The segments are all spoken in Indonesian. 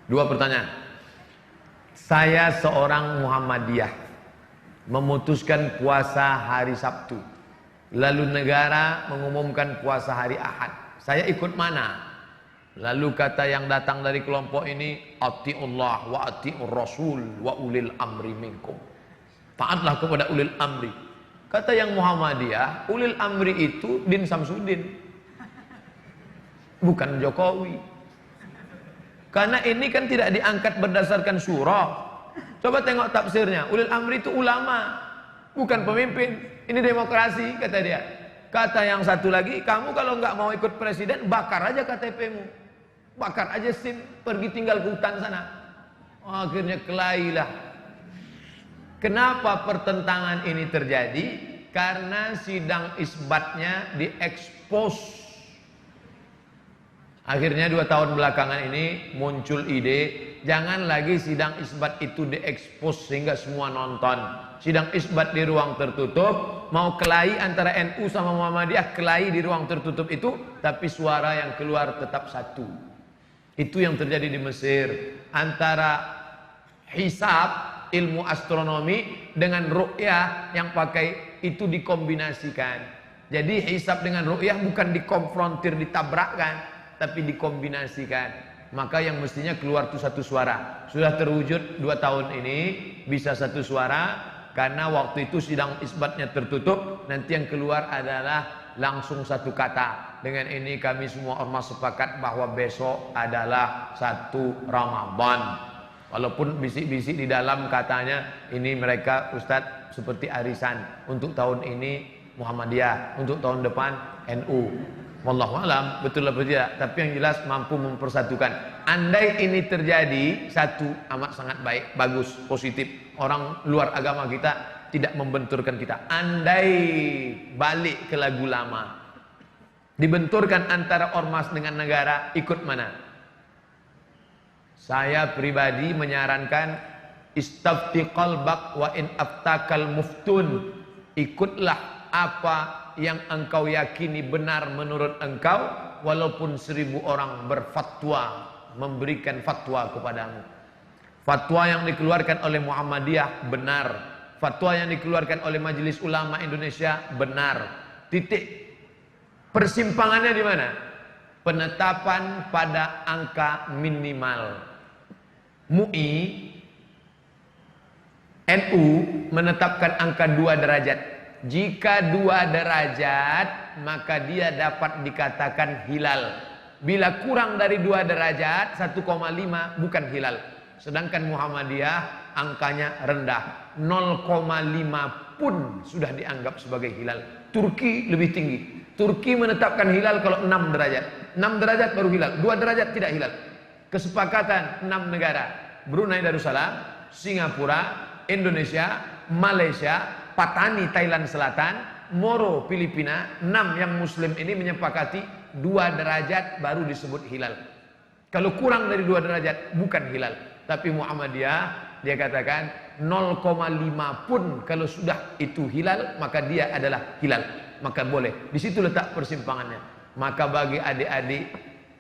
Dua pertanyaan. Saya seorang Muhammadiyah memutuskan puasa hari Sabtu, lalu negara mengumumkan puasa hari Ahad. Saya ikut mana? Lalu kata yang datang dari kelompok ini, atiullah wa atiur rasul wa ulil amri minkum. Taatlah kepada ulil amri. Kata yang Muhammadiyah, ulil amri itu Din Samsudin, bukan Jokowi. Karena ini kan tidak diangkat berdasarkan surah. Coba tengok tafsirnya. Ulil amri itu ulama, bukan pemimpin. Ini demokrasi, kata dia. Kata yang satu lagi, kamu kalau nggak mau ikut presiden, bakar aja KTP-mu, bakar aja SIM, pergi tinggal ke hutan sana. Akhirnya kelailah. Kenapa pertentangan ini terjadi? Karena sidang isbatnya diekspos. Akhirnya 2 tahun belakangan ini muncul ide, jangan lagi sidang isbat itu diekspos sehingga semua nonton. Sidang isbat di ruang tertutup, mau kelahi antara NU sama Muhammadiyah, kelahi di ruang tertutup itu, tapi suara yang keluar tetap satu. Itu yang terjadi di Mesir. Antara hisab, ilmu astronomi, dengan ru'yah yang pakai itu dikombinasikan. Jadi hisab dengan ru'yah bukan dikonfrontir, ditabrakkan, tapi dikombinasikan. Maka yang mestinya keluar itu satu suara. Sudah terwujud 2 tahun ini bisa satu suara. Karena waktu itu sidang isbatnya tertutup, nanti yang keluar adalah langsung satu kata. Dengan ini kami semua ormas sepakat bahwa besok adalah 1 Ramadan. Walaupun bisik-bisik di dalam katanya ini mereka Ustadz seperti arisan. Untuk tahun ini Muhammadiyah, untuk tahun depan NU. Wallahu alam, betul atau tidak, tapi yang jelas mampu mempersatukan. Andai ini terjadi, satu, amat sangat baik, bagus, positif. Orang luar agama kita tidak membenturkan kita. Andai balik ke lagu lama, dibenturkan antara ormas dengan negara, ikut mana? Saya pribadi menyarankan istafti qalbak wa in aftakal muftun. Ikutlah apa yang engkau yakini benar menurut engkau, walaupun 1000 orang berfatwa, memberikan fatwa kepadamu. Fatwa yang dikeluarkan oleh Muhammadiyah benar, fatwa yang dikeluarkan oleh Majelis Ulama Indonesia benar. Titik persimpangannya di mana? Penetapan pada angka minimal. MUI, NU menetapkan angka 2 derajat. Jika 2 derajat, maka dia dapat dikatakan hilal. Bila kurang dari 2 derajat, 1,5 bukan hilal. Sedangkan Muhammadiyah angkanya rendah, 0,5 pun sudah dianggap sebagai hilal. Turki lebih tinggi. Turki menetapkan hilal kalau 6 derajat. 6 derajat baru hilal, 2 derajat tidak hilal. Kesepakatan 6 negara, Brunei Darussalam, Singapura, Indonesia, Malaysia, Patani Thailand Selatan, Moro Filipina, 6 yang muslim ini menyepakati 2 derajat baru disebut hilal. Kalau kurang dari 2 derajat bukan hilal. Tapi Muhammadiyah dia katakan 0,5 pun kalau sudah itu hilal, maka dia adalah hilal, maka boleh. Di situ letak persimpangannya. Maka bagi adik-adik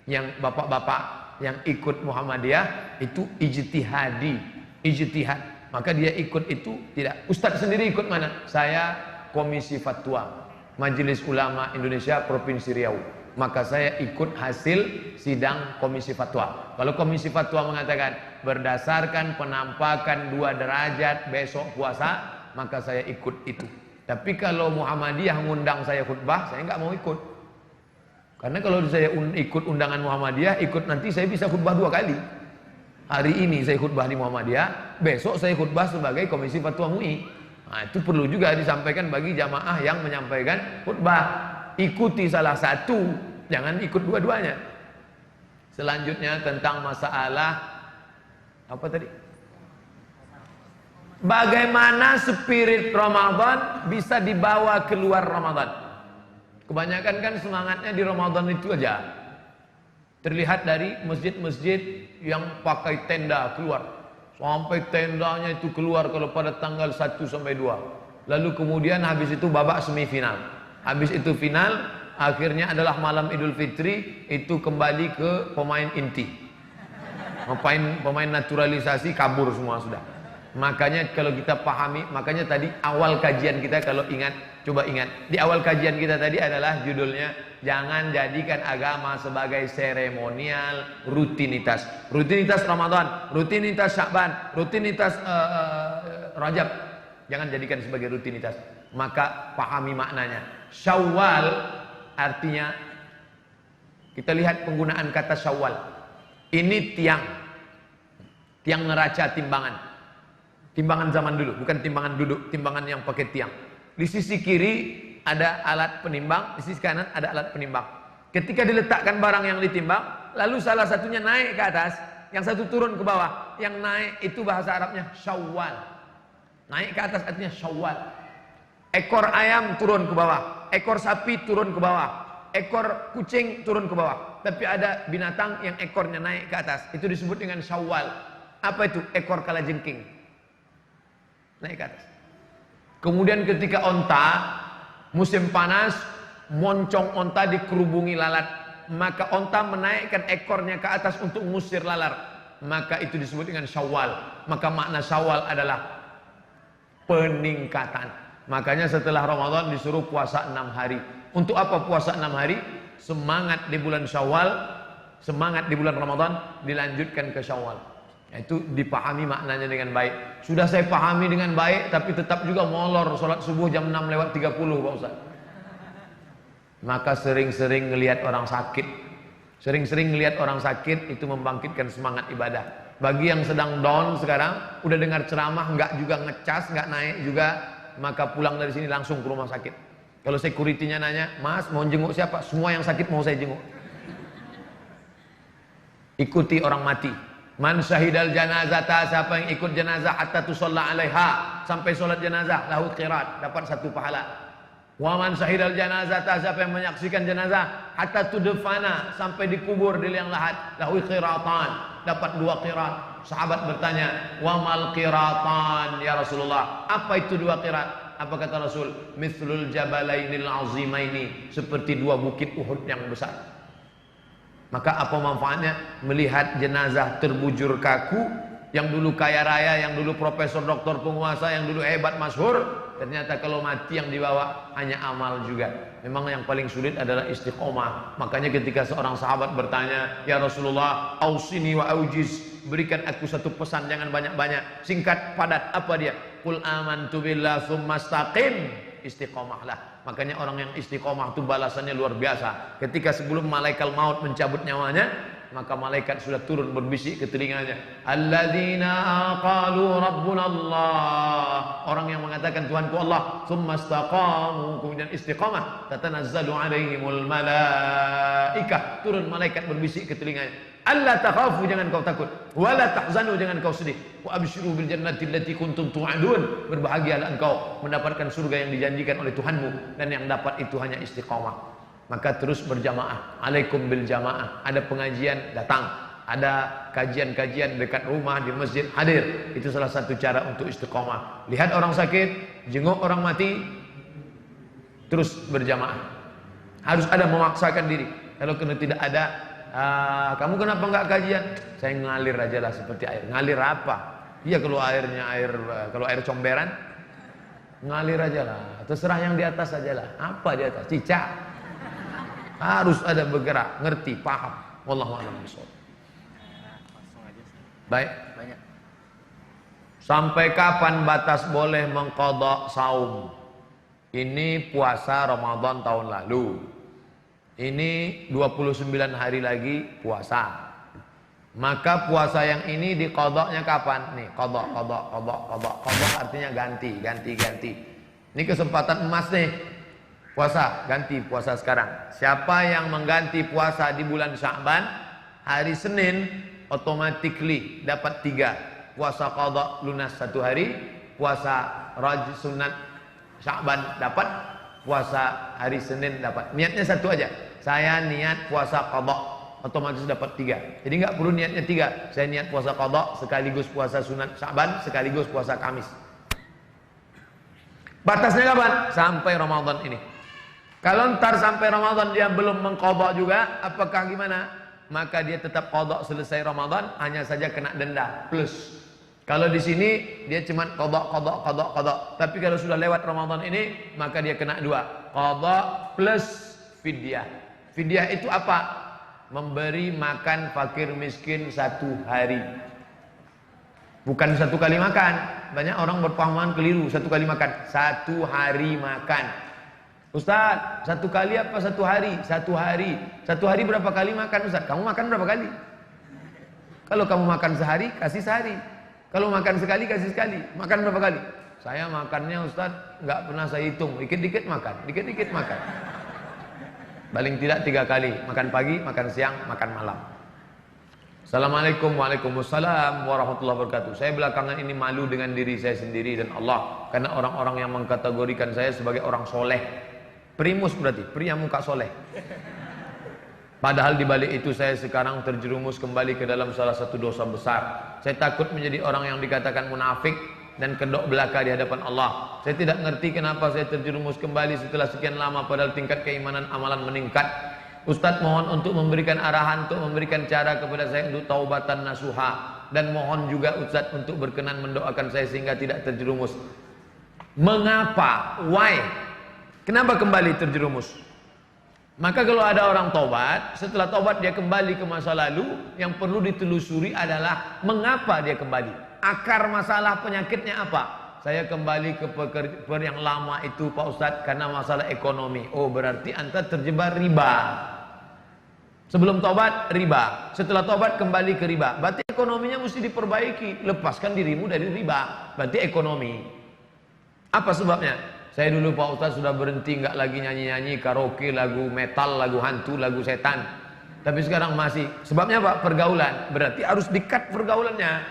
yang bapak-bapak yang ikut Muhammadiyah itu ijtihadi, ijtihad. Maka dia ikut itu tidak. Ustadz sendiri ikut mana? Saya Komisi Fatwa Majelis Ulama Indonesia Provinsi Riau. Maka saya ikut hasil sidang Komisi Fatwa. Kalau Komisi Fatwa mengatakan berdasarkan penampakan 2 derajat besok puasa, maka saya ikut itu. Tapi kalau Muhammadiyah ngundang saya khutbah, saya nggak mau ikut. Karena kalau saya ikut undangan Muhammadiyah, ikut nanti saya bisa khutbah 2 kali. Hari ini saya khutbah di Muhammadiyah, besok saya khutbah sebagai Komisi Fatwa MUI. Nah, itu perlu juga disampaikan bagi jamaah yang menyampaikan khutbah. Ikuti salah satu, jangan ikut dua-duanya. Selanjutnya tentang masalah apa tadi? Bagaimana spirit Ramadan bisa dibawa keluar Ramadan? Kebanyakan kan semangatnya di Ramadan itu aja. Terlihat dari masjid-masjid yang pakai tenda keluar. Sampai tendanya itu keluar kalau pada tanggal 1 sampai 2. Lalu kemudian habis itu babak semifinal. Habis itu final, akhirnya adalah malam Idul Fitri, itu kembali ke pemain inti. Ngapain pemain naturalisasi kabur semua sudah. Makanya kalau kita pahami, makanya tadi awal kajian kita kalau ingat, coba ingat. Di awal kajian kita tadi adalah judulnya jangan jadikan agama sebagai seremonial, rutinitas. Rutinitas Ramadan, rutinitas Sya'ban, rutinitas Rajab. Jangan jadikan sebagai rutinitas. Maka pahami maknanya. Syawal artinya, kita lihat penggunaan kata Syawal. Ini tiang neraca timbangan. Timbangan zaman dulu, bukan timbangan duduk, timbangan yang pakai tiang. Di sisi kiri ada alat penimbang, di sisi kanan ada alat penimbang. Ketika diletakkan barang yang ditimbang, lalu salah satunya naik ke atas, yang satu turun ke bawah. Yang naik itu bahasa Arabnya Syawal. Naik ke atas artinya Syawal. Ekor ayam turun ke bawah, ekor sapi turun ke bawah, ekor kucing turun ke bawah. Tapi ada binatang yang ekornya naik ke atas. Itu disebut dengan Syawal. Apa itu? Ekor kalajengking. Naik ke atas. Kemudian ketika onta, musim panas, moncong onta dikerubungi lalat. Maka onta menaikkan ekornya ke atas untuk mengusir lalat. Maka itu disebut dengan Syawal. Maka makna Syawal adalah peningkatan. Makanya setelah Ramadan disuruh puasa 6 hari. Untuk apa puasa 6 hari? Semangat di bulan Syawal, semangat di bulan Ramadan, dilanjutkan ke Syawal. Itu dipahami maknanya dengan baik. Sudah saya pahami dengan baik, tapi tetap juga molor sholat subuh jam 6:30 Pak Ustaz. Maka sering-sering ngelihat orang sakit. Sering-sering ngelihat orang sakit itu membangkitkan semangat ibadah. Bagi yang sedang down sekarang, udah dengar ceramah, nggak juga ngecas, nggak naik juga, maka pulang dari sini langsung ke rumah sakit. Kalau security-nya nanya, Mas mau jenguk siapa? Semua yang sakit mau saya jenguk. Ikuti orang mati. Man syahidal janazata, siapa yang ikut jenazah hatta tusalla alaiha, sampai solat jenazah, lahu qirat, dapat 1 pahala. Wa man syahidal janazata, siapa yang menyaksikan jenazah hatta tudfana, sampai dikubur di liang lahat, lahu qiratan, dapat 2 qirat. Sahabat bertanya, wa mal qiratan ya Rasulullah? Apa itu 2 qirat? Apa kata Rasul? Mithlul jabalainil azimaini, seperti 2 bukit Uhud yang besar. Maka apa manfaatnya melihat jenazah terbujur kaku, yang dulu kaya raya, yang dulu profesor, doktor, penguasa, yang dulu hebat, masyhur, ternyata kalau mati yang dibawa hanya amal juga. Memang yang paling sulit adalah istiqomah. Makanya ketika seorang sahabat bertanya, ya Rasulullah, ausini wa aujiz, berikan aku 1 pesan, jangan banyak-banyak, singkat, padat. Apa dia? Qul amantu billah tsumma istaqim. Istiqomahlah. Makanya orang yang istiqomah itu balasannya luar biasa. Ketika sebelum malaikat maut mencabut nyawanya, maka malaikat sudah turun berbisik ke telinganya, alladzina qalu rabbuna Allah, orang yang mengatakan Tuhanku Allah, tsumma istaqamu, kemudian istiqamah, tatanazzalu alaihimul malaikah, turun malaikat berbisik ke telinganya, alla takhafu, jangan kau takut, wala tahzanu, jangan kau sedih, wa abshiru bil jannati allati kuntum tu'adun, berbahagialah engkau mendapatkan surga yang dijanjikan oleh Tuhanmu, dan yang dapat itu hanya istiqamah. Maka terus berjamaah, alaikum bil jamaah. Ada pengajian, datang. Ada kajian-kajian dekat rumah, di masjid, hadir. Itu salah satu cara untuk istiqomah. Lihat orang sakit, jenguk orang mati, terus berjamaah. Harus ada memaksakan diri. Kalau kena tidak ada, kamu kenapa enggak kajian? Saya ngalir aja lah seperti air. Ngalir apa? Iya kalau kalau air comberan, ngalir aja lah. Terserah yang di atas aja lah. Apa di atas? Cicak. Harus ada bergerak, ngerti, paham. Wallahu a'lam bishawab. Baik. Banyak. Sampai kapan batas boleh mengqadha saum? Ini puasa Ramadan tahun lalu. Ini 29 hari lagi puasa. Maka puasa yang ini diqadhanya kapan? Nih, qadha artinya ganti. Ini kesempatan emas nih. Puasa, ganti puasa sekarang. Siapa yang mengganti puasa di bulan Sya'ban, hari Senin automatically dapat 3. Puasa qadha lunas 1 hari, puasa raj sunat Sya'ban dapat, puasa hari Senin dapat. Niatnya 1 aja. Saya niat puasa qadha, otomatis dapat 3. Jadi enggak perlu niatnya 3. Saya niat puasa qadha sekaligus puasa sunat Sya'ban sekaligus puasa Kamis. Batasnya kapan? Sampai Ramadan ini. Kalau ntar sampai Ramadan dia belum mengqadha juga, apakah gimana? maka dia tetap qadha selesai Ramadan, hanya saja kena denda plus. Kalau di sini dia cuma qadha. Tapi kalau sudah lewat Ramadan ini, maka dia kena dua, qadha plus fidyah. Fidyah itu apa? Memberi makan fakir miskin 1 hari. Bukan 1 kali makan. Banyak orang berpahaman keliru, 1 kali makan. 1 hari makan. Ustaz, 1 kali apa 1 hari? 1 hari. 1 hari berapa kali makan Ustaz? Kamu makan berapa kali? Kalau kamu makan sehari, kasih sehari. Kalau makan sekali, kasih sekali. Makan berapa kali? Saya makannya Ustaz, nggak pernah saya hitung. Dikit-dikit makan, dikit-dikit makan. Paling tidak 3 kali. Makan pagi, makan siang, makan malam. Assalamualaikum, waalaikumsalam warahmatullahi wabarakatuh. Saya belakangan ini malu dengan diri saya sendiri dan Allah, karena orang-orang yang mengkategorikan saya sebagai orang soleh. Primus berarti, pria muka soleh. Padahal di balik itu saya sekarang terjerumus kembali ke dalam salah satu dosa besar. Saya takut menjadi orang yang dikatakan munafik dan kedok belaka di hadapan Allah. Saya tidak ngerti kenapa saya terjerumus kembali setelah sekian lama, padahal tingkat keimanan amalan meningkat. Ustadz mohon untuk memberikan arahan, untuk memberikan cara kepada saya untuk taubatan nasuha, dan mohon juga Ustadz untuk berkenan mendoakan saya sehingga tidak terjerumus. Mengapa? Why? Kenapa kembali terjerumus? Maka kalau ada orang tobat, setelah tobat dia kembali ke masa lalu, yang perlu ditelusuri adalah mengapa dia kembali. Akar masalah penyakitnya apa? Saya kembali ke yang lama itu Pak Ustadz karena masalah ekonomi. Oh, berarti anda terjebak riba. Sebelum tobat riba, setelah tobat kembali ke riba. Berarti ekonominya mesti diperbaiki. Lepaskan dirimu dari riba. Berarti ekonomi. Apa sebabnya? Saya dulu Pak Ustadz sudah berhenti, nggak lagi nyanyi-nyanyi karaoke, lagu metal, lagu hantu, lagu setan. Tapi sekarang masih. Sebabnya Pak? Pergaulan. Berarti harus di-cut pergaulannya.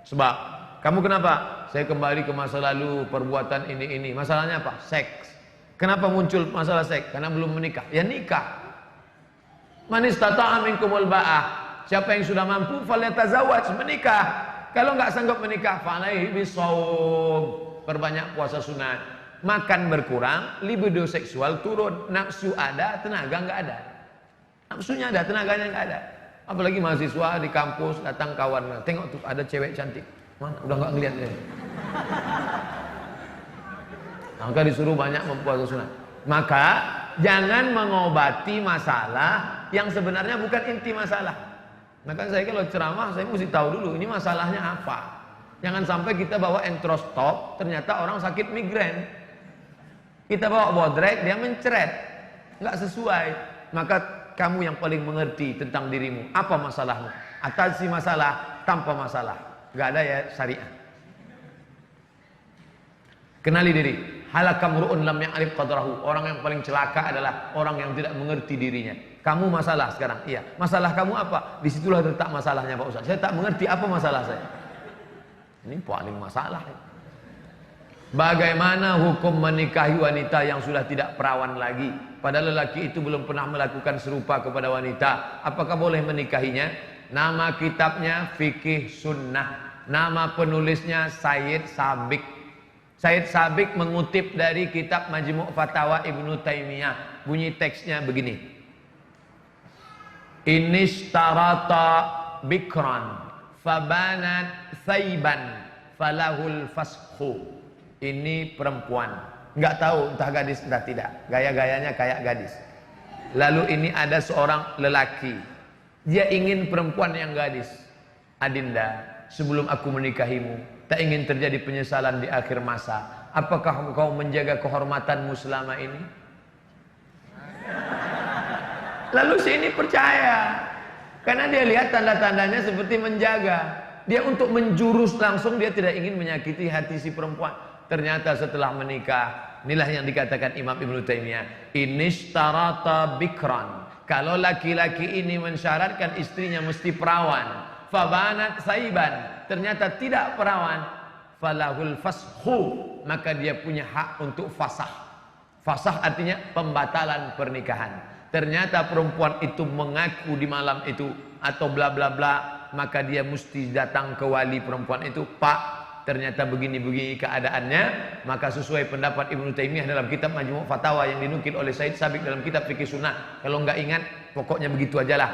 Sebab kamu kenapa? Saya kembali ke masa lalu, perbuatan ini. Masalahnya apa? Seks. Kenapa muncul masalah seks? Karena belum menikah. Ya nikah. Man istata'a minkumul ba'ah. Siapa yang sudah mampu falyatazawwaj, menikah. Kalau nggak sanggup menikah, falaihi bisawm. Perbanyak puasa sunat. Makan berkurang, libido seksual turun, nafsu ada, tenaga nggak ada. Nafsunya ada, tenaganya nggak ada. Apalagi mahasiswa di kampus datang kawan, tengok tuh ada cewek cantik. Mana? Udah nggak ngeliat dia. Maka disuruh banyak mempuasa sunat. Maka jangan mengobati masalah yang sebenarnya bukan inti masalah. Maka saya kalau ceramah saya mesti tahu dulu ini masalahnya apa. Jangan sampai kita bawa entrostop, ternyata orang sakit migrain. Kita bawa bodrek, dia mencret, nggak sesuai. Maka kamu yang paling mengerti tentang dirimu. Apa masalahmu? Atasi masalah tanpa masalah. Nggak ada ya syariah. Kenali diri. Halakam ru'un lam ya'rif qadrahu. Orang yang paling celaka adalah orang yang tidak mengerti dirinya. Kamu masalah sekarang. Iya. Masalah kamu apa? Disitulah letak masalahnya Pak Ustaz. Saya tak mengerti apa masalah saya. Ini paling masalah. Bagaimana hukum menikahi wanita yang sudah tidak perawan lagi? Padahal lelaki itu belum pernah melakukan serupa kepada wanita. Apakah boleh menikahinya? Nama kitabnya Fikih Sunnah. Nama penulisnya Sayyid Sabiq. Sayyid Sabiq mengutip dari kitab Majmu' Fatawa Ibnu Taimiyah. Bunyi teksnya begini. Inishtarata bikran fabanat thayban falahul fashu. Ini perempuan, nggak tahu entah gadis entah tidak, gaya-gayanya kayak gadis. Lalu ini ada seorang lelaki, dia ingin perempuan yang gadis. Adinda, sebelum aku menikahimu, tak ingin terjadi penyesalan di akhir masa. Apakah engkau menjaga kehormatanmu selama ini? Lalu si ini percaya, karena dia lihat tanda-tandanya seperti menjaga. Dia untuk menjurus langsung, dia tidak ingin menyakiti hati si perempuan. Ternyata setelah menikah, inilah yang dikatakan Imam Ibnu Taimiyah, inishtarata bikran. Kalau laki-laki ini mensyaratkan istrinya mesti perawan, fabanat saiban, ternyata tidak perawan, falahul fashu, maka dia punya hak untuk fasah. Fasah artinya pembatalan pernikahan. Ternyata perempuan itu mengaku di malam itu atau bla bla bla, maka dia mesti datang ke wali perempuan itu. Pak, ternyata begini-begini keadaannya. Maka sesuai pendapat Ibnu Taimiyah dalam kitab Majmu' Fatawa yang dinukil oleh Sayyid Sabiq dalam kitab Fikih Sunnah. Kalau nggak ingat, pokoknya begitu aja lah.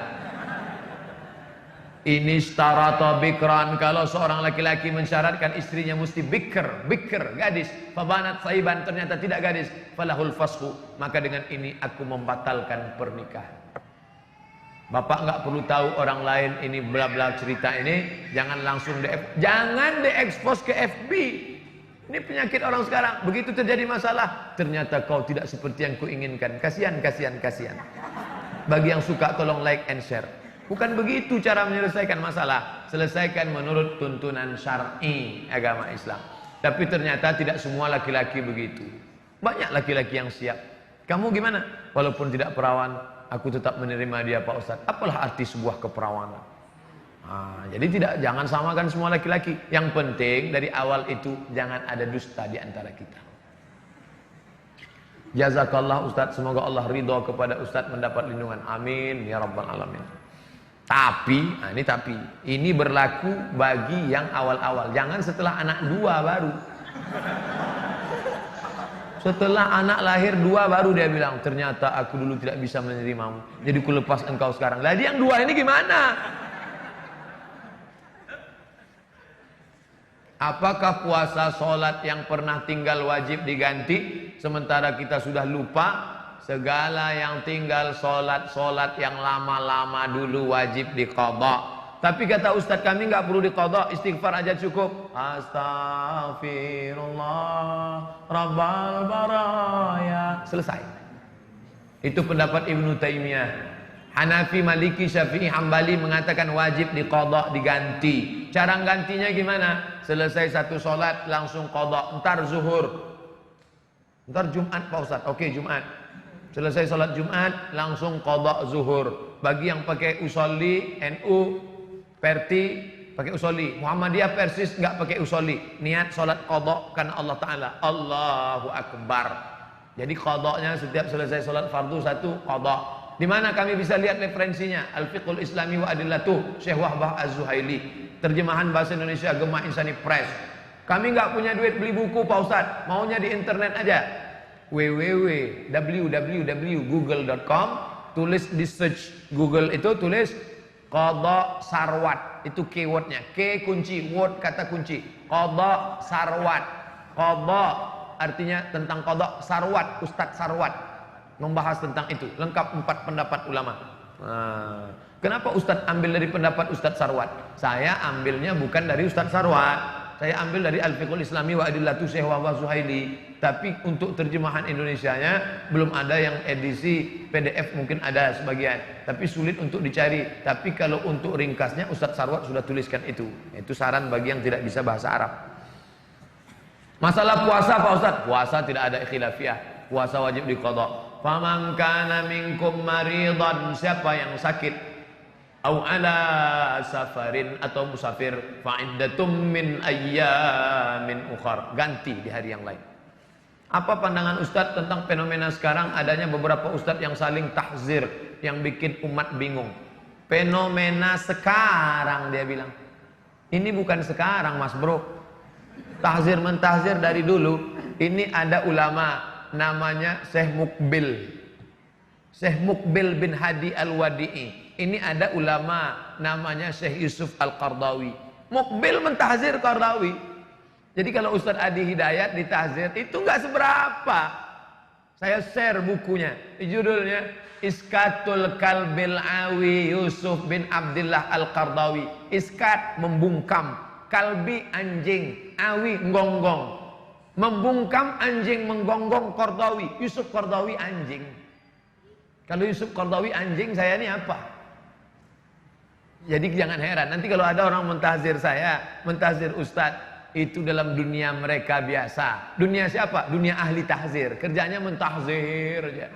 Ini starata bikran, kalau seorang laki-laki mensyaratkan istrinya mesti bikr, gadis, fabanat saiban, ternyata tidak gadis, falahul fashu, maka dengan ini aku membatalkan pernikahan. Bapak nggak perlu tahu orang lain ini bla bla cerita ini, jangan langsung jangan diekspos ke FB. Ini penyakit orang sekarang. Begitu terjadi masalah, ternyata kau tidak seperti yang kuinginkan. Kasihan. Bagi yang suka tolong like and share. Bukan begitu cara menyelesaikan masalah. Selesaikan menurut tuntunan syar'i agama Islam. Tapi ternyata tidak semua laki-laki begitu. Banyak laki-laki yang siap. Kamu gimana? Walaupun tidak perawan, aku tetap menerima dia Pak Ustadz. Apalah arti sebuah keperawanan? Jadi jangan samakan semua laki-laki. Yang penting dari awal itu jangan ada dusta di antara kita. Jazakallah Ustadz, semoga Allah ridho kepada Ustadz mendapat lindungan. Amin ya rabbal alamin. Tapi ini berlaku bagi yang awal-awal. Jangan setelah anak 2 baru. Setelah anak lahir 2 baru dia bilang, ternyata aku dulu tidak bisa menerimamu, jadi ku lepas engkau sekarang. Lah dia yang 2 ini gimana? Apakah puasa sholat yang pernah tinggal wajib diganti, sementara kita sudah lupa? Segala yang tinggal sholat yang lama-lama dulu wajib diqadha. Tapi kata Ustadz kami nggak perlu diqadha, istighfar aja cukup. Astaghfirullah Rabbal baraya. Selesai. Itu pendapat Ibnu Taimiyah. Hanafi, Maliki, Syafi'i, Hambali mengatakan wajib diqadha, diganti. Cara gantinya gimana? Selesai satu sholat langsung qadha. Ntar zuhur, ntar Jumat Pak Ustadz. Oke, Jumat. Selesai sholat Jumat langsung qadha zuhur. Bagi yang pakai usolli, NU, Perti pakai usolli, Muhammadiyah Persis nggak pakai usolli, niat sholat qadha karena Allah Ta'ala. Allahu Akbar. Jadi qadhanya setiap selesai sholat fardu satu qadha. Di mana kami bisa lihat referensinya? Al-Fiqhul Islami wa Adillatuh, Syekh Wahbah Az-Zuhaili. Terjemahan bahasa Indonesia Gemah Insani Press. Kami nggak punya duit beli buku Pak Ustadz, maunya di internet aja. www.google.com, tulis di search Google itu, tulis qadha sarwat, itu keywordnya, K kunci, word kata kunci, qadha sarwat. Qadha artinya tentang qadha, sarwat Ustadz Sarwat membahas tentang itu, lengkap 4 pendapat ulama. Kenapa Ustadz ambil dari pendapat Ustadz Sarwat? Saya ambilnya bukan dari Ustadz Sarwat, saya ambil dari Al-Fiqhul Islami wa Adillatuh Syekh Wahbah Zuhaili. Tapi untuk terjemahan Indonesianya belum ada, yang edisi PDF mungkin ada sebagian, tapi sulit untuk dicari. Tapi kalau untuk ringkasnya Ustadz Sarwat sudah tuliskan itu. Itu saran bagi yang tidak bisa bahasa Arab. Masalah puasa Pak Ustadz, puasa tidak ada khilafiyah, puasa wajib diqadha. Faman kana minkum maridan, siapa yang sakit, au ala safarin, atau musafir, fa iddatum min ayyamin ukhar, ganti di hari yang lain. Apa pandangan Ustadz tentang fenomena sekarang adanya beberapa Ustadz yang saling tahzir, yang bikin umat bingung? Fenomena sekarang dia bilang. Ini bukan sekarang Mas Bro. Tahzir mentahzir dari dulu. Ini ada ulama namanya Syekh Mukbil. Syekh Mukbil bin Hadi Al-Wadi'i. Ini ada ulama namanya Syekh Yusuf Al-Qardawi. Mukbil mentahzir Qardawi. Jadi kalau Ustadz Adi Hidayat ditahzir itu nggak seberapa. Saya share bukunya, judulnya Iskatul Kalbil Awi Yusuf bin Abdillah Al-Qardawi. Iskat membungkam, kalbi anjing, awi nggonggong. Membungkam anjing, menggonggong Qardawi. Yusuf Qardawi anjing. Kalau Yusuf Qardawi anjing, saya ini apa? Jadi jangan heran nanti kalau ada orang mentahzir saya, mentahzir Ustadz, itu dalam dunia mereka biasa. Dunia siapa? Dunia ahli tahzir. Kerjanya mentahzir aja.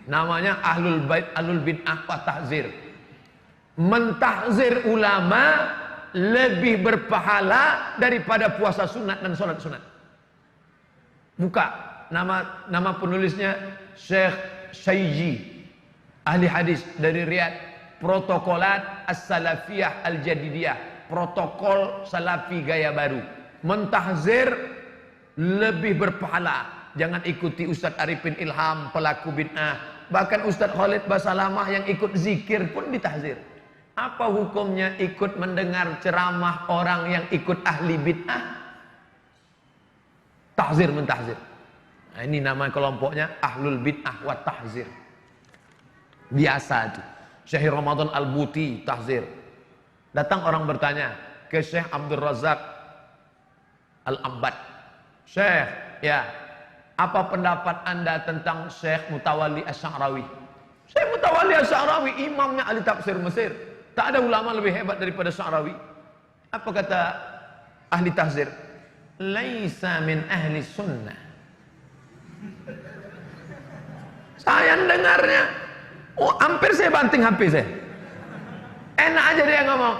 Namanya ahlul bait, ahlul bid'ah wa tahzir. Mentahzir ulama lebih berpahala daripada puasa sunat dan sholat sunat. Buka nama penulisnya Syekh Syayji, ahli hadis dari Riyadh. Protokolat As-Salafiyah Al-Jadidiyah, protokol salafi gaya baru. Mentahzir lebih berpahala. Jangan ikuti Ustadz Arifin Ilham, pelaku bid'ah. Bahkan Ustadz Khalid Basalamah yang ikut zikir pun ditahzir. Apa hukumnya ikut mendengar ceramah orang yang ikut ahli bid'ah? Tahzir mentahzir. Nah, ini nama kelompoknya Ahlul Bid'ah wa Tahzir. Biasa itu. Syekh Ramadan Al-Buti tahzir. Datang orang bertanya ke Syekh Abdul Razak Al-Abbad. Syekh, ya, apa pendapat Anda tentang Syekh Mutawalli Asy-Sya'rawi? Syekh Mutawalli Asy-Sya'rawi imamnya ahli tafsir Mesir. Tak ada ulama lebih hebat daripada Sya'rawi. Apa kata ahli tahzir? Laisa min ahli sunnah. Saya dengarnya, hampir saya banting HP saya. Enak aja dia ngomong,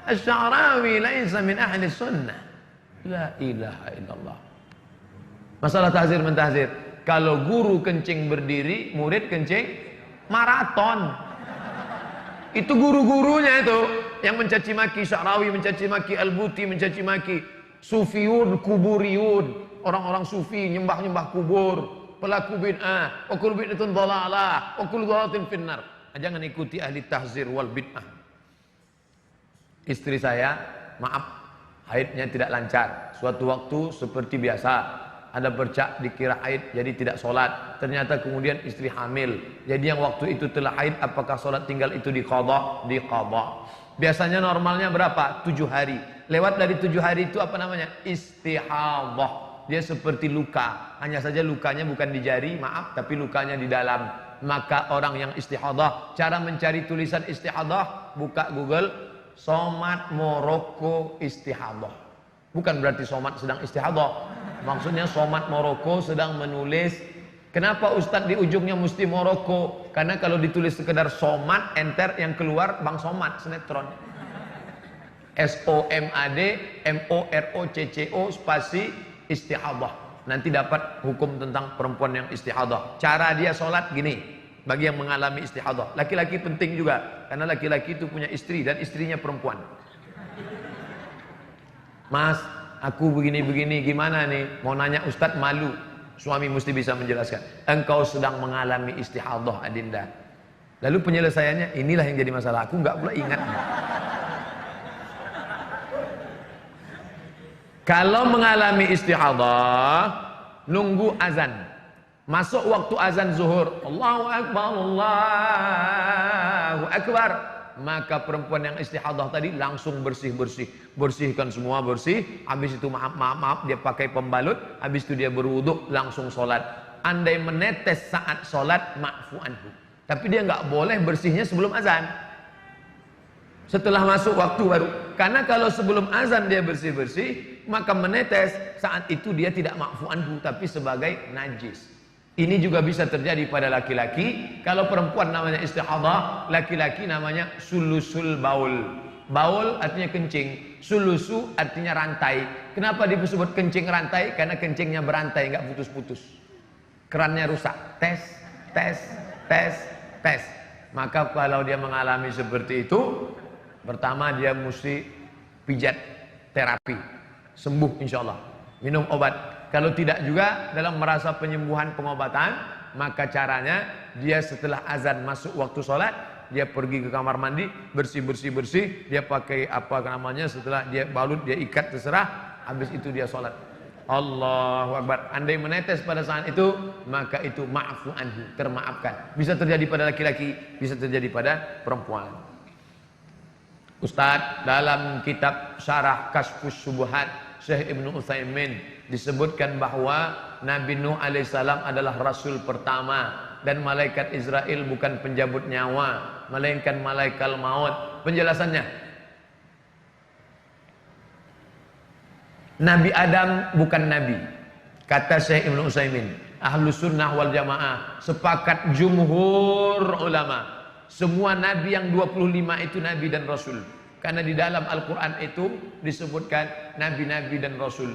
Asy-Sya'rawi laisa min ahli sunnah. La ilaha illallah. Masalah tahzir mentahzir. Kalau guru kencing berdiri, murid kencing maraton. Itu guru-gurunya itu yang mencaci maki Sya'rawi, mencaci maki Al-Buti, mencaci maki Sufiyun, Kuburiyun, orang-orang sufi nyembah-nyembah kubur, pelaku bid'ah, wa kullu bid'atin dhalalah, wa kullu dhalalatin finnar. Jangan ikuti ahli tahzir wal bid'ah. Istri saya, maaf, haidnya tidak lancar. Suatu waktu seperti biasa, ada bercak dikira haid jadi tidak sholat. Ternyata kemudian istri hamil. Jadi yang waktu itu telah haid, apakah sholat tinggal itu diqadha? Diqadha. Biasanya normalnya berapa? 7 hari. Lewat dari 7 hari itu apa namanya? Istihadhah. Dia seperti luka. Hanya saja lukanya bukan di jari, maaf, tapi lukanya di dalam. Maka orang yang istihadhah, cara mencari tulisan istihadhah, buka Google, Somat Moroko istihadhah. Bukan berarti somat sedang istihadhah. Maksudnya somat Moroko sedang menulis. Kenapa Ustadz di ujungnya mesti Moroko? Karena kalau ditulis sekedar somat, enter, yang keluar Bang Somat, sinetron. SOMAD MOROCCO spasi istihadhah. Nanti dapat hukum tentang perempuan yang istihadhah. Cara dia sholat gini. Bagi yang mengalami istihadhah. Laki-laki penting juga. Karena laki-laki itu punya istri dan istrinya perempuan. Mas, aku begini-begini, gimana nih? Mau nanya Ustadz, malu. Suami mesti bisa menjelaskan. Engkau sedang mengalami istihadhah, Adinda. Lalu penyelesaiannya, inilah yang jadi masalah. Aku nggak pula ingat. Kalau mengalami istihadhah, nunggu azan. Masuk waktu azan zuhur. Allahu Akbar, Allahu Akbar. Maka perempuan yang istihadhah tadi langsung bersih-bersih. Bersihkan semua bersih. Habis itu maaf, dia pakai pembalut. Habis itu dia berwuduk, langsung sholat. Andai menetes saat sholat, ma'fu anhu. Tapi dia nggak boleh bersihnya sebelum azan. Setelah masuk waktu baru. Karena kalau sebelum azan dia bersih-bersih, maka menetes saat itu dia tidak ma'fu anhu, tapi sebagai najis. Ini juga bisa terjadi pada laki-laki. Kalau perempuan namanya istihadhah, laki-laki namanya sulusul baul. Baul artinya kencing, sulusu artinya rantai. Kenapa disebut kencing rantai? Karena kencingnya berantai, nggak putus-putus. Kerannya rusak. Tes, tes, tes, tes. Maka kalau dia mengalami seperti itu, pertama dia mesti pijat terapi, sembuh insya Allah. Minum obat. Kalau tidak juga dalam merasa penyembuhan pengobatan, maka caranya dia setelah azan masuk waktu sholat, dia pergi ke kamar mandi, bersih, dia pakai apa namanya, setelah dia balut, dia ikat, terserah, habis itu dia sholat. Allahu Akbar. Andai menetes pada saat itu, maka itu ma'fu anhu, termaafkan. Bisa terjadi pada laki-laki, bisa terjadi pada perempuan. Ustadz, dalam kitab Syarah Kashfus Syubhat Syekh Ibnu Utsaimin disebutkan bahwa Nabi Nuh alaihissalam adalah rasul pertama dan malaikat Israel bukan penjabut nyawa, melainkan malaikat maut. Penjelasannya, Nabi Adam bukan nabi. Kata Syekh Ibnu Utsaimin, Ahlus Sunnah wal Jamaah sepakat jumhur ulama, semua nabi yang 25 itu nabi dan rasul. Karena di dalam Al-Quran itu disebutkan nabi-nabi dan rasul.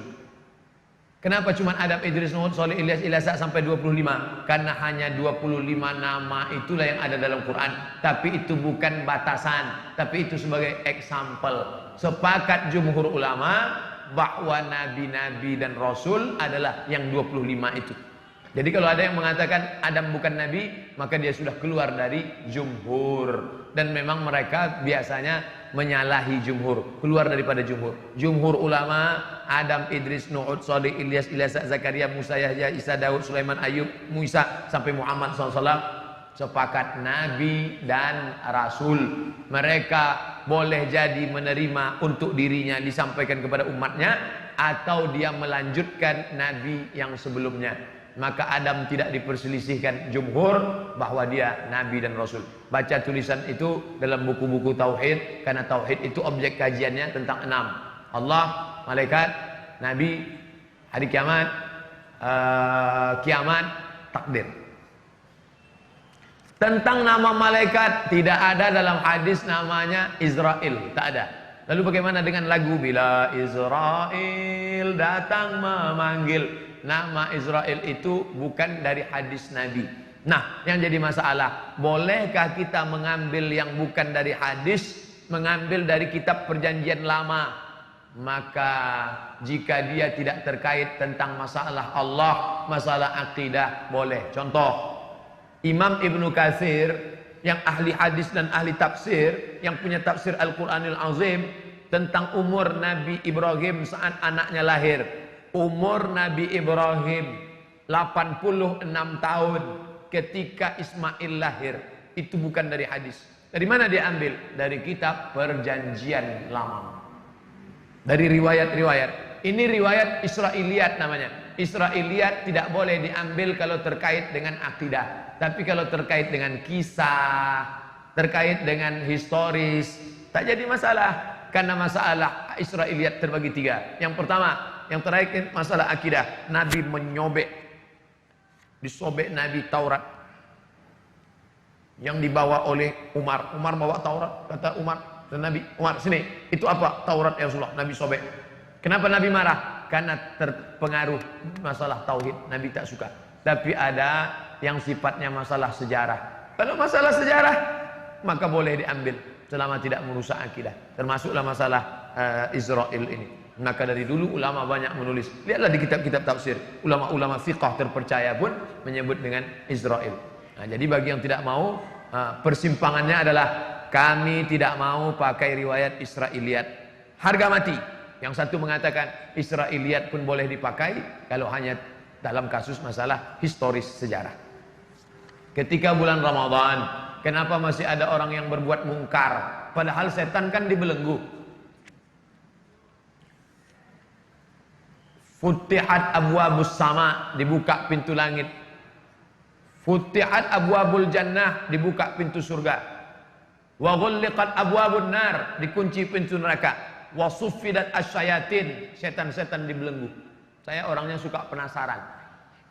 Kenapa cuma Adam, Idris, Nuh, Saleh, Ilyas, Ilasa sampai 25? Karena hanya 25 nama itulah yang ada dalam Quran. Tapi itu bukan batasan, tapi itu sebagai example. Sepakat jumhur ulama bahwa nabi-nabi dan rasul adalah yang 25 itu. Jadi kalau ada yang mengatakan Adam bukan nabi, maka dia sudah keluar dari jumhur. Dan memang mereka biasanya menyalahi jumhur, keluar daripada jumhur. Jumhur ulama Adam, Idris, Nuh, Hud, Salih, Ilyas, Ilyasa, Zakaria, Musa, Yahya, Isa, Daud, Sulaiman, Ayub, Musa sampai Muhammad SAW sepakat nabi dan rasul. Mereka boleh jadi menerima untuk dirinya disampaikan kepada umatnya, atau dia melanjutkan nabi yang sebelumnya. Maka Adam tidak diperselisihkan jumhur bahwa dia nabi dan rasul. Baca tulisan itu dalam buku-buku tauhid, karena tauhid itu objek kajiannya tentang 6: Allah, malaikat, nabi, hari kiamat, kiamat, takdir. Tentang nama malaikat tidak ada dalam hadis namanya Israel, tak ada. Lalu bagaimana dengan lagu bila Israel datang memanggil? Nama Israel itu bukan dari hadis Nabi. Nah, yang jadi masalah, bolehkah kita mengambil yang bukan dari hadis, mengambil dari kitab perjanjian lama? Maka jika dia tidak terkait tentang masalah Allah, masalah akidah, boleh. Contoh, Imam Ibnu Katsir yang ahli hadis dan ahli tafsir, yang punya tafsir Al-Quranil Azim tentang umur Nabi Ibrahim saat anaknya lahir. Umur Nabi Ibrahim 86 tahun ketika Ismail lahir. Itu bukan dari hadis. Dari mana dia ambil? Dari kitab perjanjian lama, dari riwayat-riwayat. Ini riwayat Israiliyat namanya. Israiliyat tidak boleh diambil kalau terkait dengan akidah. Tapi kalau terkait dengan kisah, terkait dengan historis, tak jadi masalah. Karena masalah Israiliyat terbagi 3. Yang pertama, yang terakhir masalah akidah. Nabi menyobek, disobek Nabi Taurat yang dibawa oleh Umar. Umar bawa Taurat, kata Umar dan Nabi, Umar sini, itu apa? Taurat ya Rasulullah. Nabi sobek. Kenapa Nabi marah? Karena terpengaruh masalah tauhid. Nabi tak suka. Tapi ada yang sifatnya masalah sejarah. Kalau masalah sejarah, maka boleh diambil selama tidak merusak akidah. Termasuklah masalah Israel ini. Maka dari dulu ulama banyak menulis. Lihatlah di kitab-kitab tafsir, ulama-ulama fiqh terpercaya pun menyebut dengan Israel. Nah, jadi bagi yang tidak mau, persimpangannya adalah kami tidak mau pakai riwayat Israiliyat. Harga mati. Yang satu mengatakan Israiliyat pun boleh dipakai kalau hanya dalam kasus masalah historis sejarah. Ketika bulan Ramadan, kenapa masih ada orang yang berbuat mungkar? Padahal setan kan dibelenggu. Futihat abwabus sama, dibuka pintu langit. Futihat abwabul jannah, dibuka pintu surga. Wa ghulliqat abwabun nar, dikunci pintu neraka. Wa suffidat asyayatin, setan-setan dibelenggu. Saya orangnya suka penasaran.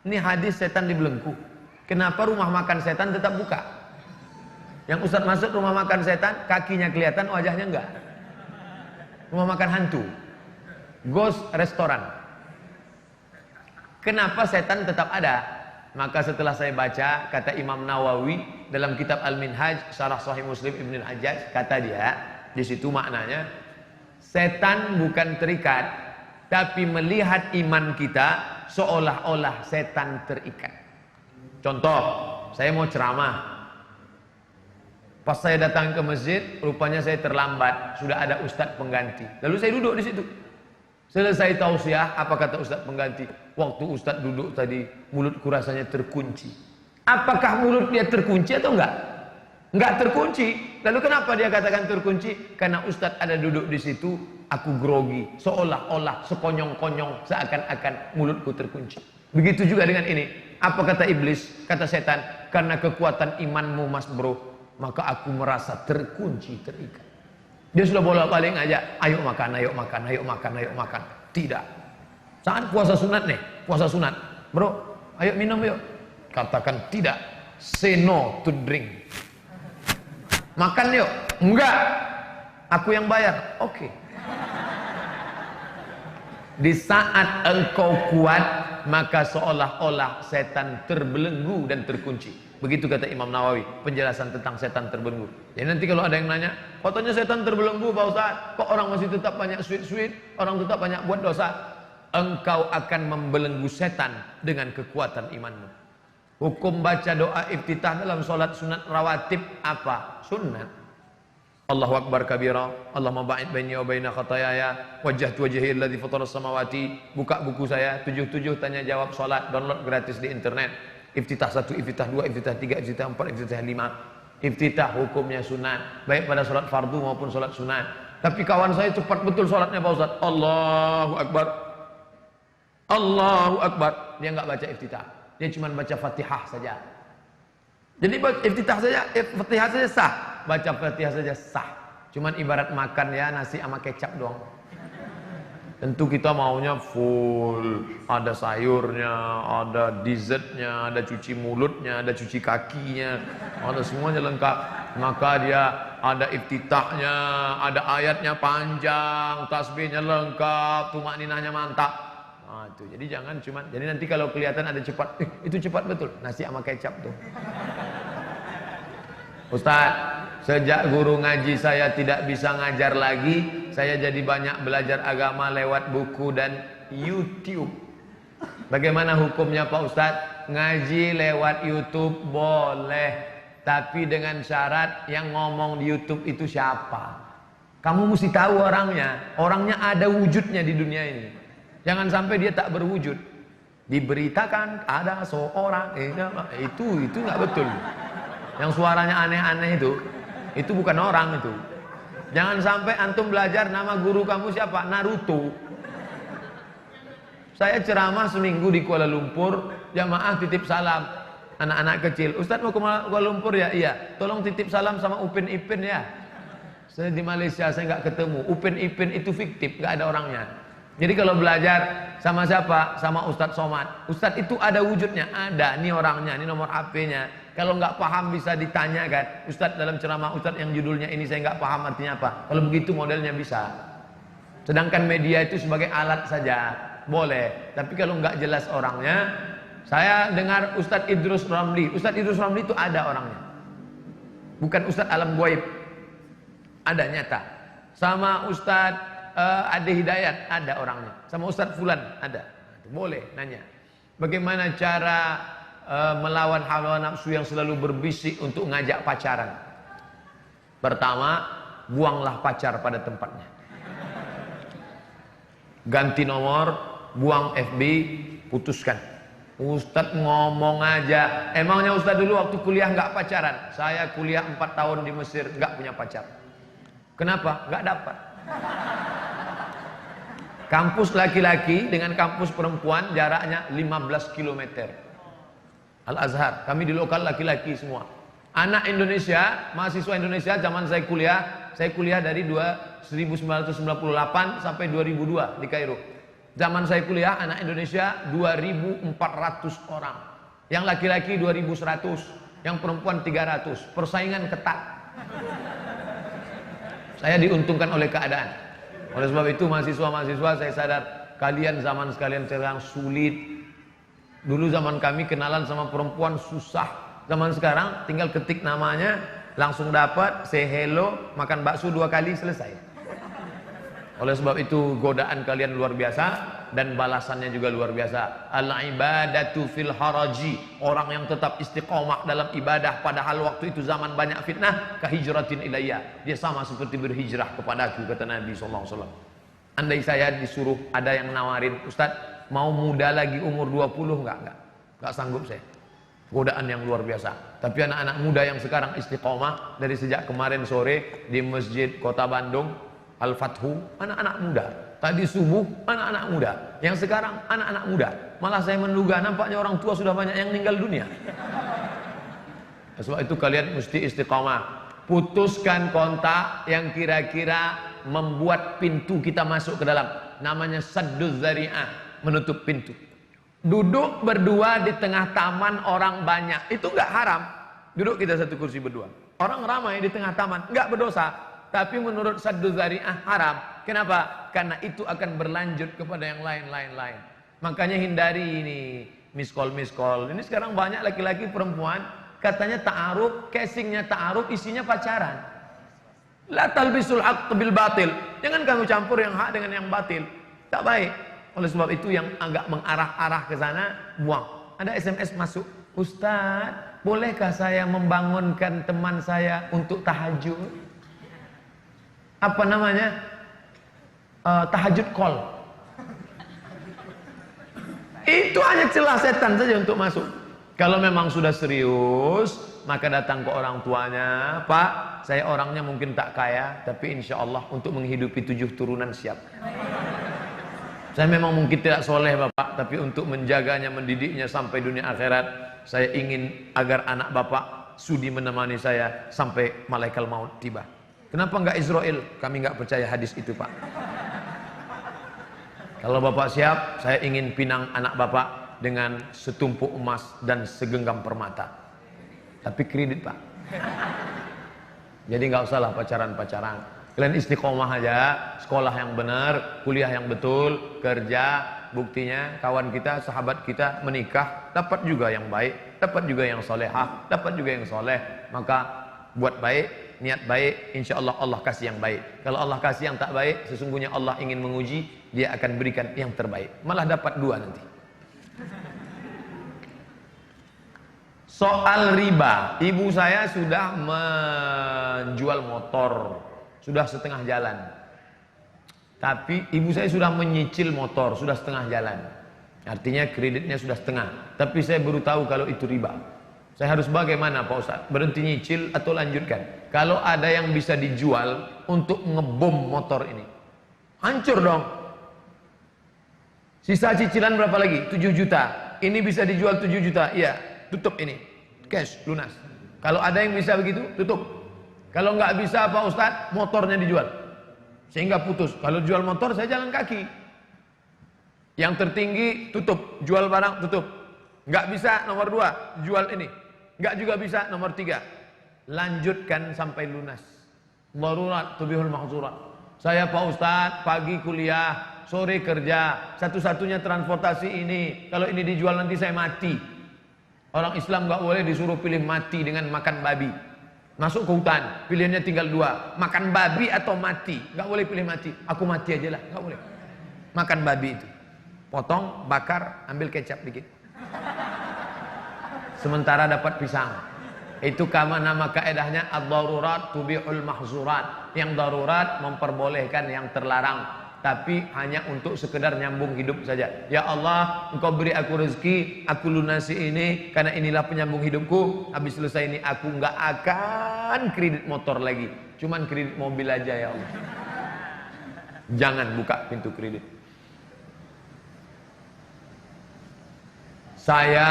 Ini hadis setan dibelenggu. Kenapa rumah makan setan tetap buka? Yang Ustaz masuk rumah makan setan, kakinya kelihatan, wajahnya enggak. Rumah makan hantu, ghost restoran. Kenapa setan tetap ada? Maka setelah saya baca, kata Imam Nawawi dalam kitab Al-Minhaj Syarah Sahih Muslim Ibn Al-Hajjaj, kata dia, di situ maknanya setan bukan terikat, tapi melihat iman kita seolah-olah setan terikat. Contoh, saya mau ceramah. Pas saya datang ke masjid, rupanya saya terlambat, sudah ada ustadz pengganti. Lalu saya duduk di situ. Selesai tausiah, apa kata ustadz pengganti? Waktu ustadz duduk tadi, mulutku rasanya terkunci. Apakah mulut dia terkunci atau enggak? Enggak terkunci. Lalu kenapa dia katakan terkunci? Karena ustadz ada duduk di situ, aku grogi, seolah-olah, sekonyong-konyong, seakan-akan mulutku terkunci. Begitu juga dengan ini. Apa kata iblis? Kata setan, karena kekuatan imanmu mas bro, maka aku merasa terkunci, terikat. Dia sudah bolak-balik ngajak, ayo makan, ayo makan, ayo makan, ayo makan. Tidak. Saat puasa sunat nih, puasa sunat. Bro, ayo minum yuk. Katakan tidak. Say no to drink. Makan yuk. Enggak. Aku yang bayar. Oke. Di saat engkau kuat, maka seolah-olah setan terbelenggu dan terkunci. Begitu kata Imam Nawawi, penjelasan tentang setan terbelenggu. Jadi nanti kalau ada yang nanya, katanya setan terbelenggu Pak Ustaz, kok orang masih tetap banyak sweet-sweet, orang tetap banyak buat dosa? engkau akan membelenggu setan dengan kekuatan imanmu. Hukum baca doa iftitah dalam sholat sunat rawatib apa? Sunnat. Allahu Akbar kabira, Allahumma ba'id baini wa baina khatayaya, wajjahtu wajhi alladzi fatara samawati. Buka buku saya 77 tanya jawab sholat, download gratis di internet. Iftitah 1, iftitah 2, iftitah 3, iftitah 4, iftitah 5. Iftitah hukumnya sunat, baik pada sholat fardu maupun sholat sunat. Tapi kawan saya cepat betul sholatnya Pak Ustaz. Allahu Akbar, Allahu Akbar. Dia nggak baca iftitah, dia cuma baca Fatihah saja. Jadi iftitah saja, Fatihah saja sah. Baca Fatihah saja sah. Cuman ibarat makan ya nasi sama kecap doang. Tentu kita maunya full, ada sayurnya, ada dessertnya, ada cuci mulutnya, ada cuci kakinya, ada semuanya lengkap. Maka dia ada iftitahnya, ada ayatnya panjang, tasbihnya lengkap, tumakninahnya mantap. Nah, itu. Jadi jangan cuma, jadi nanti kalau kelihatan ada cepat, itu cepat betul, nasi sama kecap tuh. Ustaz, sejak guru ngaji saya tidak bisa ngajar lagi, saya jadi banyak belajar agama lewat buku dan YouTube. Bagaimana hukumnya Pak Ustaz? Ngaji lewat YouTube boleh, tapi dengan syarat yang ngomong di YouTube itu siapa. Kamu mesti tahu orangnya, orangnya ada wujudnya di dunia ini. Jangan sampai dia tak berwujud. Diberitakan ada seorang, itu nggak betul. Yang suaranya aneh-aneh itu bukan orang itu. Jangan sampai antum belajar nama guru kamu siapa? Naruto. Saya ceramah seminggu di Kuala Lumpur, jamaah titip salam. Anak-anak kecil, Ustadz mau ke Kuala Lumpur ya? Iya. Tolong titip salam sama Upin Ipin ya. Saya di Malaysia, saya nggak ketemu. Upin Ipin itu fiktif, nggak ada orangnya. Jadi kalau belajar sama siapa? Sama Ustadz Somad. Ustadz itu ada wujudnya, ada. Ini orangnya, ini nomor HP-nya. Kalau nggak paham bisa ditanyakan. Ustadz dalam ceramah Ustadz yang judulnya ini saya nggak paham artinya apa. Kalau begitu modelnya bisa. Sedangkan media itu sebagai alat saja, boleh. Tapi kalau nggak jelas orangnya, saya dengar Ustadz Idrus Ramli. Ustadz Idrus Ramli itu ada orangnya. Bukan Ustadz alam gaib. Ada nyata. Sama Ustadz Ade Hidayat ada orangnya. Sama Ustadz Fulan ada. Boleh nanya. Bagaimana cara melawan hawa nafsu yang selalu berbisik untuk ngajak pacaran? Pertama, buanglah pacar pada tempatnya. Ganti nomor, buang FB, putuskan. Ustadz ngomong aja. Emangnya Ustadz dulu waktu kuliah nggak pacaran? Saya kuliah 4 tahun di Mesir nggak punya pacar. Kenapa? Nggak dapat. Kampus laki-laki dengan kampus perempuan jaraknya 15 km. Al-Azhar, kami di lokal laki-laki semua. Anak Indonesia, mahasiswa Indonesia zaman saya kuliah dari 1998 sampai 2002 di Kairo. Zaman saya kuliah anak Indonesia 2.400 orang. Yang laki-laki 2.100, yang perempuan 300. Persaingan ketat. Saya diuntungkan oleh keadaan. Oleh sebab itu mahasiswa-mahasiswa saya sadar kalian zaman sekalian sekarang sulit. Dulu zaman kami kenalan sama perempuan susah. Zaman sekarang tinggal ketik namanya, langsung dapat, say hello, makan bakso 2 kali selesai. Oleh sebab itu godaan kalian luar biasa dan balasannya juga luar biasa. Al-ibadatu fil haraji. Orang yang tetap istiqomah dalam ibadah padahal waktu itu zaman banyak fitnah, kahijratin ilayya. Dia sama seperti berhijrah kepadaku, kata Nabi SAW. Andai saya disuruh ada yang nawarin, Ustadz mau muda lagi umur 20, enggak sanggup saya. Godaan yang luar biasa. Tapi anak-anak muda yang sekarang istiqomah dari sejak kemarin sore di Masjid Kota Bandung Al-Fathu, anak-anak muda. Tadi subuh anak-anak muda. Yang sekarang anak-anak muda. Malah saya menduga nampaknya orang tua sudah banyak yang meninggal dunia. Sebab itu kalian mesti istiqomah. Putuskan kontak yang kira-kira membuat pintu kita masuk ke dalam. Namanya sadduz zari'ah, menutup pintu. Duduk berdua di tengah taman orang banyak, itu enggak haram. Duduk kita satu kursi berdua. Orang ramai di tengah taman, enggak berdosa. Tapi menurut sadduz zari'ah haram. Kenapa? Karena itu akan berlanjut kepada yang lain-lain. Makanya hindari ini miss call. Ini sekarang banyak laki-laki perempuan katanya ta'aruf, casingnya ta'aruf, isinya pacaran. La talbisul haqq bil batil. Jangan kamu campur yang hak dengan yang batil. Tak baik. Oleh sebab itu yang agak mengarah-arah ke sana, buang. Ada SMS masuk, Ustaz, bolehkah saya membangunkan teman saya untuk tahajud? Apa namanya? Tahajud call. Itu hanya celah setan saja untuk masuk. Kalau memang sudah serius, maka datang ke orang tuanya, Pak, saya orangnya mungkin tak kaya, tapi insya Allah untuk menghidupi 7 turunan siap. Saya memang mungkin tidak soleh Bapak, tapi untuk menjaganya, mendidiknya sampai dunia akhirat, saya ingin agar anak Bapak sudi menemani saya sampai malaikat maut tiba. Kenapa enggak Israel? Kami enggak percaya hadis itu Pak. Kalau Bapak siap, saya ingin pinang anak Bapak dengan setumpuk emas dan segenggam permata. Tapi kredit Pak. Jadi nggak usah lah pacaran-pacaran. Kalian istiqomah aja, sekolah yang benar, kuliah yang betul, kerja. Buktinya kawan kita, sahabat kita menikah, dapat juga yang baik, dapat juga yang solehah, dapat juga yang soleh. Maka buat baik, niat baik, insya Allah Allah kasih yang baik. Kalau Allah kasih yang tak baik, sesungguhnya Allah ingin menguji, Dia akan berikan yang terbaik. Malah dapat 2 nanti. Soal riba, ibu saya sudah menjual motor, sudah setengah jalan. Tapi ibu saya sudah menyicil motor, sudah setengah jalan. Artinya kreditnya sudah setengah. Tapi saya baru tahu kalau itu riba. Saya harus bagaimana Pak Ustaz? Berhenti nyicil atau lanjutkan? Kalau ada yang bisa dijual untuk ngebom motor ini, hancur dong. Sisa cicilan berapa lagi? 7 juta. Ini bisa dijual 7 juta. Iya, tutup ini. Cash, lunas. Kalau ada yang bisa begitu, tutup. Kalau nggak bisa Pak Ustadz, motornya dijual. Sehingga putus. Kalau jual motor, saya jalan kaki. Yang tertinggi, tutup. Jual barang, tutup. Nggak bisa, nomor 2, jual ini. Nggak juga bisa, nomor 3. Lanjutkan sampai lunas. Darurat, tubihul mahzurat. Saya Pak Ustadz, pagi kuliah, sore kerja, satu-satunya transportasi ini. Kalau ini dijual nanti saya mati. Orang Islam nggak boleh disuruh pilih mati dengan makan babi. Masuk ke hutan, pilihannya tinggal 2, makan babi atau mati. Nggak boleh pilih mati. Aku mati aja lah, nggak boleh. Makan babi itu, potong, bakar, ambil kecap dikit. Sementara dapat pisang. Itu nama kaedahnya ad-darurat tubihul mahzurat. Yang darurat memperbolehkan yang terlarang. Tapi hanya untuk sekedar nyambung hidup saja. Ya Allah, Engkau beri aku rezeki, aku lunasi ini, karena inilah penyambung hidupku. Habis selesai ini aku nggak akan kredit motor lagi, cuman kredit mobil aja ya Allah. Jangan buka pintu kredit. Saya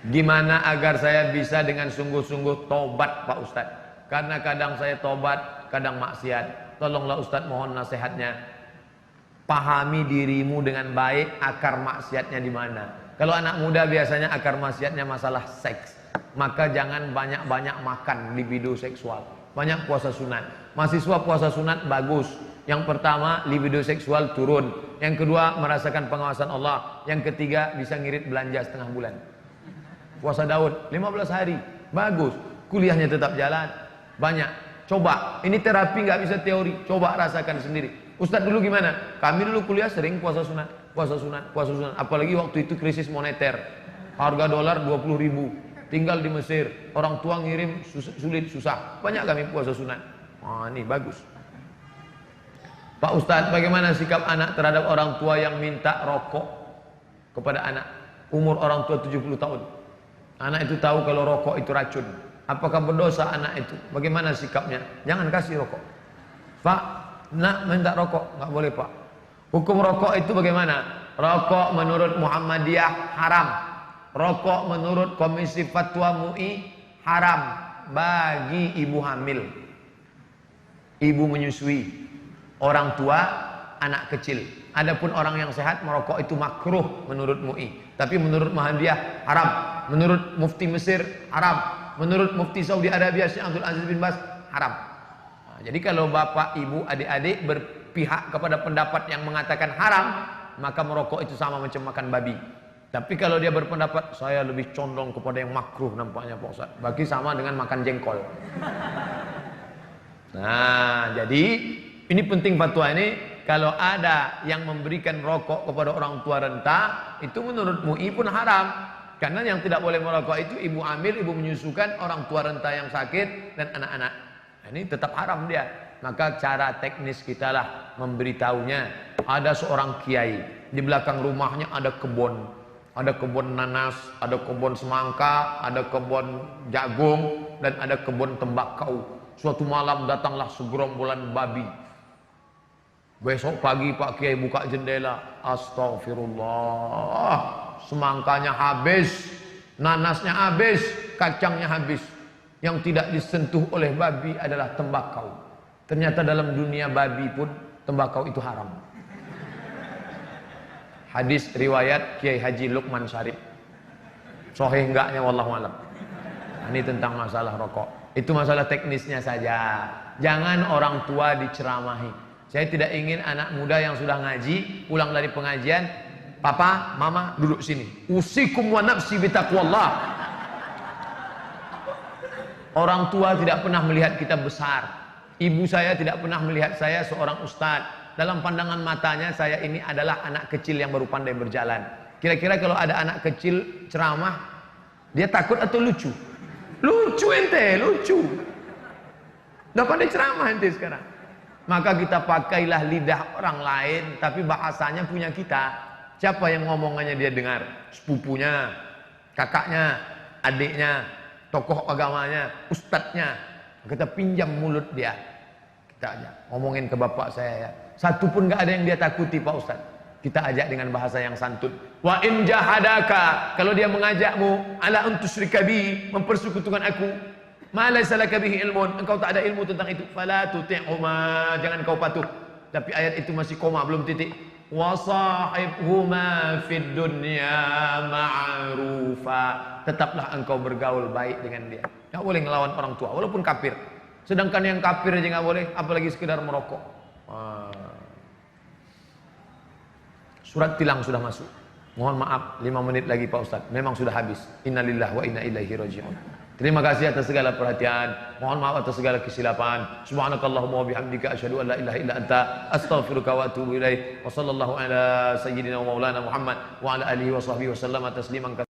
gimana agar saya bisa dengan sungguh-sungguh tobat Pak Ustadz? Karena kadang saya tobat, kadang maksiat. Tolonglah Ustadz, mohon nasihatnya. Pahami dirimu dengan baik, akar maksiatnya di mana. Kalau anak muda biasanya akar maksiatnya masalah seks. Maka jangan banyak-banyak makan libido seksual. Banyak puasa sunat. Mahasiswa puasa sunat bagus. Yang pertama, libido seksual turun. Yang kedua, merasakan pengawasan Allah. Yang ketiga, bisa ngirit belanja setengah bulan. Puasa Daud 15 hari, bagus. Kuliahnya tetap jalan, banyak. Coba, ini terapi nggak bisa teori. Coba rasakan sendiri. Ustadz dulu gimana? Kami dulu kuliah sering puasa sunat, puasa sunat, puasa sunat. Apalagi waktu itu krisis moneter, harga dolar 20.000. Tinggal di Mesir, orang tua ngirim sulit susah. Banyak kami puasa sunat. Wah, ini bagus. Pak Ustadz, bagaimana sikap anak terhadap orang tua yang minta rokok kepada anak? Umur orang tua 70 tahun. Anak itu tahu kalau rokok itu racun. Apakah berdosa anak itu? Bagaimana sikapnya? Jangan kasih rokok. Pak, nak minta rokok? Nggak boleh Pak. Hukum rokok itu bagaimana? Rokok menurut Muhammadiyah haram. Rokok menurut Komisi Fatwa MUI haram bagi ibu hamil, ibu menyusui, orang tua, anak kecil. Adapun orang yang sehat merokok itu makruh menurut MUI. Tapi menurut Muhammadiyah haram. Menurut Mufti Mesir haram. Menurut Mufti Saudi Arabia Syekh Abdul Aziz bin Baz haram. Nah, jadi kalau bapak, ibu, adik-adik berpihak kepada pendapat yang mengatakan haram, maka merokok itu sama macam makan babi. Tapi kalau dia berpendapat saya lebih condong kepada yang makruh nampaknya Pak Ustaz, bagi sama dengan makan jengkol. Nah, jadi ini penting fatwa ini. kalau ada yang memberikan rokok kepada orang tua renta, itu menurut MUI pun haram. Karena yang tidak boleh merokok itu ibu hamil, ibu menyusukan, orang tua renta yang sakit, dan anak-anak. Nah, ini tetap haram dia. Maka cara teknis kita lah memberitahunya. Ada seorang kiai, di belakang rumahnya ada kebun. Ada kebun nanas, ada kebun semangka, ada kebun jagung, dan ada kebun tembakau. Suatu malam datanglah segerombolan babi. Besok pagi Pak Kiai buka jendela, astagfirullah, semangkanya habis, nanasnya habis, kacangnya habis. Yang tidak disentuh oleh babi adalah tembakau. Ternyata dalam dunia babi pun tembakau itu haram. Hadis riwayat Kiai Haji Lukman Syarif. Sahih enggaknya wallahu alam. Ini tentang masalah rokok. Itu masalah teknisnya saja. Jangan orang tua diceramahi. Saya tidak ingin anak muda yang sudah ngaji pulang dari pengajian, papa, mama duduk sini. Usikum wa nafsi bitaqwallah. Orang tua tidak pernah melihat kita besar. Ibu saya tidak pernah melihat saya seorang ustadz. Dalam pandangan matanya saya ini adalah anak kecil yang baru pandai berjalan. Kira-kira kalau ada anak kecil ceramah, dia takut atau lucu? Lucu ente, lucu. Udah pandai ceramah ente sekarang. Maka kita pakailah lidah orang lain, tapi bahasanya punya kita. Siapa yang ngomongannya dia dengar? Sepupunya, kakaknya, adiknya, tokoh agamanya, ustadznya. Kita pinjam mulut dia. Kita ajak, ngomongin ke bapak saya ya. Satu pun gak ada yang dia takuti Pak Ustadz. Kita ajak dengan bahasa yang santun. Wa in jahadaka, kalau dia mengajakmu ala antusyrika bi, mempersekutukan aku, ma laysa laka bihi ilmun, engkau tak ada ilmu tentang itu, fala tuti'huma, jangan kau patuh. Tapi ayat itu masih koma, belum titik. Wa sahibhuma fid dunya ma'rufa, tetaplah engkau bergaul baik dengan dia. Enggak boleh ngelawan orang tua walaupun kafir. Sedangkan yang kafir aja enggak boleh, apalagi sekedar merokok. Surat tilang sudah masuk. Mohon maaf 5 menit lagi Pak Ustaz. Memang sudah habis. Innalillahi wa inna ilaihi raji'un. Terima kasih atas segala perhatian. Mohon maaf atas segala kesilapan. Subhanakallahumma wa bihamdika asyhadu an la ilaha illa anta astaghfiruka wa atubu ilaik. Wa sallallahu ala sayyidina wa maulana Muhammad wa ala alihi wa sahbihi wa sallama tasliman